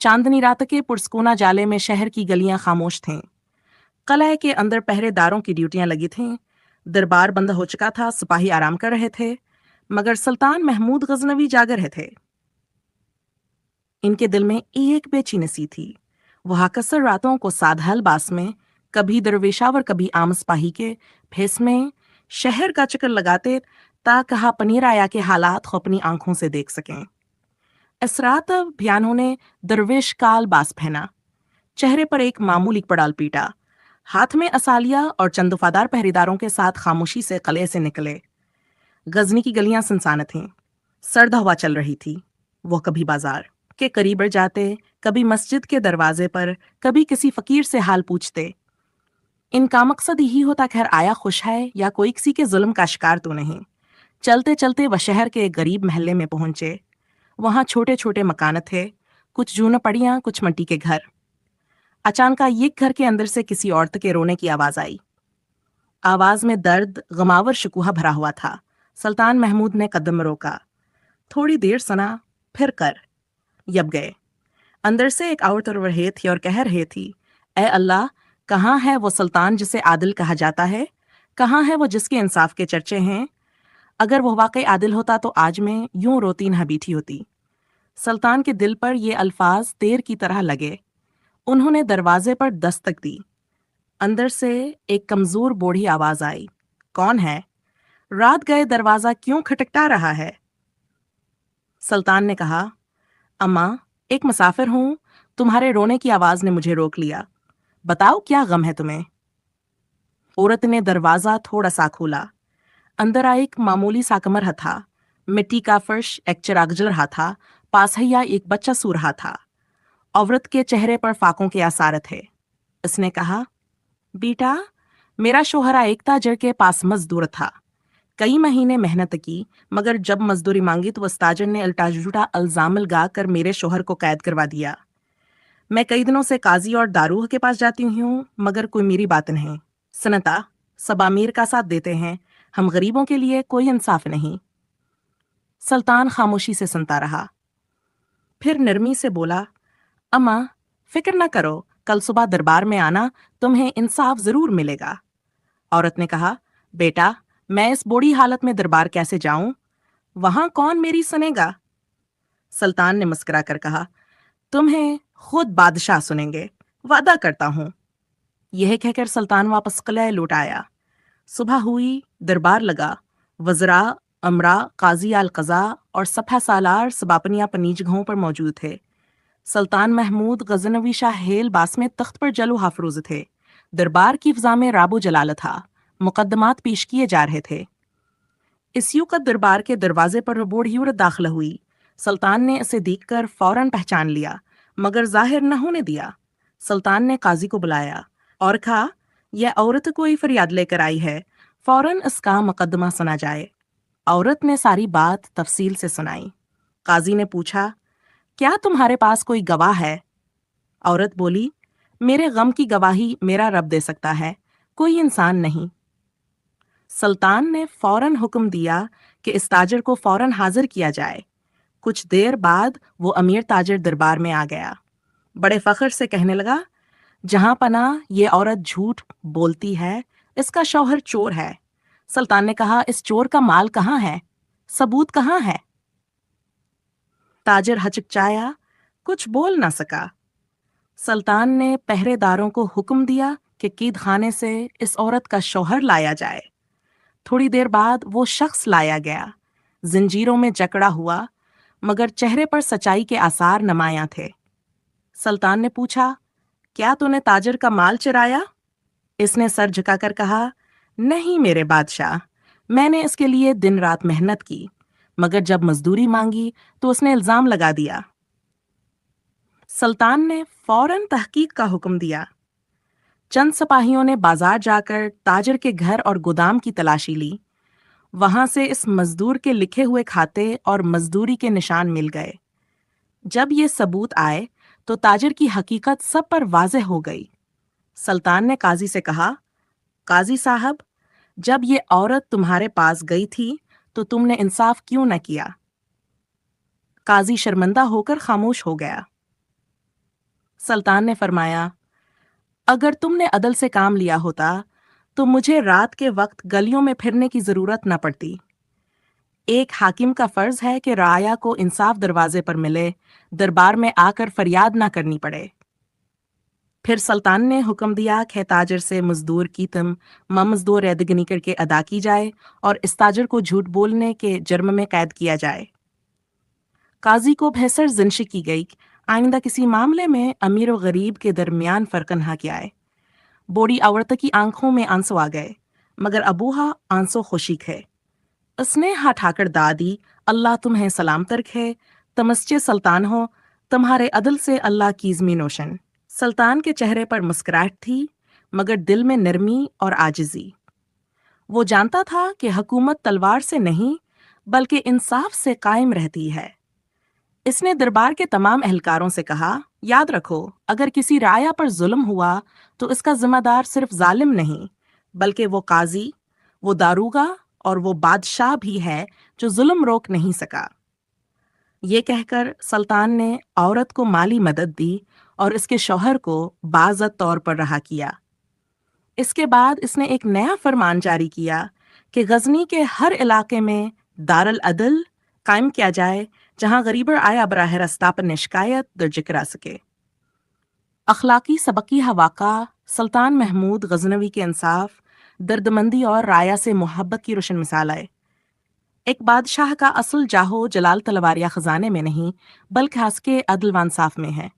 चांदनी रात के पुरस्कूना जाले में शहर की गलियां खामोश थीं। कलह के अंदर पहरेदारों की ड्यूटियां लगी थीं। दरबार बंद हो चुका था, सिपाही आराम कर रहे थे, मगर सुल्तान महमूद गजनवी जाग रहे थे। इनके दिल में एक बेचैनी सी थी। वह अक्सर रातों को साधाल बास में, कभी दरवेशावर कभी आम सिपाही के भेस में शहर का चक्कर लगाते ता कहा पनीर आया के हालात को अपनी आंखों से देख सकें। इस रात भयानों ने दरवेश काल बास पहना, चेहरे पर एक मामूली पड़ाल पीटा, हाथ में असालिया और चंद वफादार पहरेदारों के साथ खामोशी से कले से निकले। गजनी की गलियां सुनसान थीं, सर्द हवा चल रही थी। वो कभी बाजार के करीब जाते, कभी मस्जिद के दरवाजे पर, कभी किसी फकीर से हाल पूछते। इनका मकसद यही होता खैर आया खुश है या कोई किसी के जुल्म का शिकार तो नहीं। चलते चलते वह शहर के एक गरीब महल्ले में पहुंचे। वहां छोटे छोटे मकान थे, कुछ जून पड़ियां, कुछ मट्टी के घर। अचानक एक घर के अंदर से किसी औरत के रोने की आवाज आई। आवाज में दर्द, गमावर शिकवा भरा हुआ था। सुल्तान महमूद ने कदम रोका, थोड़ी देर सुना, फिर कर यब गए। अंदर से एक औरत रो रही थी और कह रही थी, ए अल्लाह, कहाँ है वो सुल्तान जिसे आदिल कहा जाता है? कहाँ है वो जिसके इंसाफ के चर्चे हैं? अगर वो वाकई आदिल होता तो आज मैं यूं रोती न बैठी होती। सुल्तान के दिल पर ये अल्फाज तीर की तरह लगे। उन्होंने दरवाजे पर दस्तक दी। अंदर से एक कमजोर बूढ़ी आवाज आई, कौन है? रात गए दरवाजा क्यों खटखटा रहा है? सुल्तान ने कहा, अम्मा, एक मुसाफिर हूं, तुम्हारे रोने की आवाज ने मुझे रोक लिया। बताओ क्या गम है तुम्हें? औरत ने दरवाजा थोड़ा सा खोला। अंदर एक मामूली सा कमरा था। मिट्टी का फर्श, एक चिराग जल रहा था, पास ही एक बच्चा सो रहा था। औरत के चेहरे पर फाकों के आसार थे। उसने कहा, बेटा, मेरा शोहरा एक ताजर के पास मजदूर था। कई महीने मेहनत की, मगर जब मजदूरी मांगी तो उस ताजर ने उल्टा झूठा इल्जाम लगा कर मेरे शोहर को कैद करवा दिया। मैं कई दिनों से काजी और दारूह के पास जाती हूँ, मगर कोई मेरी बात नहीं सुनता। सब अमीर का साथ देते हैं, हम गरीबों के लिए कोई इंसाफ नहीं। सुल्तान खामोशी से सुनता रहा, फिर नरमी से बोला, अम्मा, फिक्र न करो, कल सुबह दरबार में आना, तुम्हें इंसाफ जरूर मिलेगा। औरत ने कहा, बेटा, मैं इस बूढ़ी हालत में दरबार कैसे जाऊं? वहां कौन मेरी सुनेगा? सुल्तान ने मुस्कुरा कर कहा, तुम्हें खुद बादशाह सुनेंगे, वादा करता हूं। यह कहकर सुल्तान वापस किले लौट आया। सुबह हुई, दरबार लगा। वज़रा, अमरा, काजी अल कज़ा और सफा सालार सब अपनी अपनी जगहों पर मौजूद थे। सुल्तान महमूद गजनवी शाह हेल बास में तख्त पर जलो हाफरूज थे। दरबार की फ़ज़ा में राबो जलाल था। मुकद्दमात पेश किए जा रहे थे। इस युवक दरबार के दरवाजे पर बूढ़ी औरत दाखिल हुई। सुल्तान ने इसे देखकर फौरन पहचान लिया, मगर जाहिर न होने दिया। सुल्तान ने काजी को बुलाया और कहा, यह औरत कोई फरियाद लेकर आई है, फौरन इसका मुकदमा सुना जाए। औरत ने सारी बात तफसील से सुनाई। काजी ने पूछा, क्या तुम्हारे पास कोई गवाह है? औरत बोली, मेरे गम की गवाही मेरा रब दे सकता है, कोई इंसान नहीं। सुल्तान ने फौरन हुक्म दिया कि इस ताजर को फौरन हाजिर किया जाए। कुछ देर बाद वो अमीर ताजर दरबार में आ गया। बड़े फख्र से कहने लगा, जहां पना ये औरत झूठ बोलती है, इसका शौहर चोर है। सुल्तान ने कहा, इस चोर का माल कहाँ है? सबूत कहाँ है? ताजर हचकचाया, कुछ बोल ना सका। सुल्तान ने पहरेदारों को हुक्म दिया कि कैद खाने से इस औरत का शौहर लाया जाए। थोड़ी देर बाद वो शख्स लाया गया, जंजीरों में जकड़ा हुआ, मगर चेहरे पर सच्चाई के आसार नुमायां थे। सुल्तान ने पूछा, क्या तूने ताजर का माल चुराया? इसने सर झुकाकर कहा, नहीं मेरे बादशाह, मैंने इसके लिए दिन रात मेहनत की, मगर जब मजदूरी मांगी तो उसने इल्जाम लगा दिया। सुल्तान ने फौरन तहकीक का हुक्म दिया। चंद सिपाहियों ने बाजार जाकर ताजर के घर और गोदाम की तलाशी ली। वहां से इस मजदूर के लिखे हुए खाते और मजदूरी के निशान मिल गए। जब ये सबूत आए तो ताजर की हकीकत सब पर वाज़ेह हो गई। सुल्तान ने काजी से कहा, काजी साहब, जब ये औरत तुम्हारे पास गई थी तो तुमने इंसाफ क्यों न किया? काजी शर्मिंदा होकर खामोश हो गया। سلطان نے فرمایا، اگر تم نے عدل سے کام لیا ہوتا تو مجھے رات کے وقت گلیوں میں پھرنے کی ضرورت نہ پڑتی۔ ایک حاکم کا فرض ہے کہ رعایا کو انصاف دروازے پر ملے، دربار میں آ کر فریاد نہ کرنی پڑے۔ پھر سلطان نے حکم دیا کہ تاجر سے مزدور کی مزدور ریدگنی کر کے ادا کی جائے اور اس تاجر کو جھوٹ بولنے کے جرم میں قید کیا جائے۔ قاضی کو بحثر زنشی کی گئی کہ آئندہ کسی معاملے میں امیر و غریب کے درمیان فرق نہ کیا ہے۔ بوڑھی عورت کی آنکھوں میں آنسو آ گئے، مگر ابوہا آنسو خوشی ہے۔ اس نے ہاتھ اٹھا کر دعا دی، اللہ تمہیں سلامت رکھے، تمسچے سلطان ہو، تمہارے عدل سے اللہ کیزمی نوشن۔ سلطان کے چہرے پر مسکراہٹ تھی، مگر دل میں نرمی اور عاجزی۔ وہ جانتا تھا کہ حکومت تلوار سے نہیں بلکہ انصاف سے قائم رہتی ہے۔ اس نے دربار کے تمام اہلکاروں سے کہا، یاد رکھو، اگر کسی رعایا پر ظلم ہوا تو اس کا ذمہ دار صرف ظالم نہیں بلکہ وہ قاضی، وہ داروغہ اور وہ بادشاہ بھی ہے جو ظلم روک نہیں سکا۔ یہ کہہ کر سلطان نے عورت کو مالی مدد دی اور اس کے شوہر کو باعزت طور پر رہا کیا۔ اس کے بعد اس نے ایک نیا فرمان جاری کیا کہ غزنی کے ہر علاقے میں دارالعدل قائم کیا جائے جہاں غریب آیا براہ راست پر شکایت درج کرا سکے۔ اخلاقی سبقی واقعہ سلطان محمود غزنوی کے انصاف، دردمندی اور رایا سے محبت کی روشن مثال ہے۔ ایک بادشاہ کا اصل جاہو جلال تلوار یا خزانے میں نہیں بلکہ اس کے عدل و انصاف میں ہے۔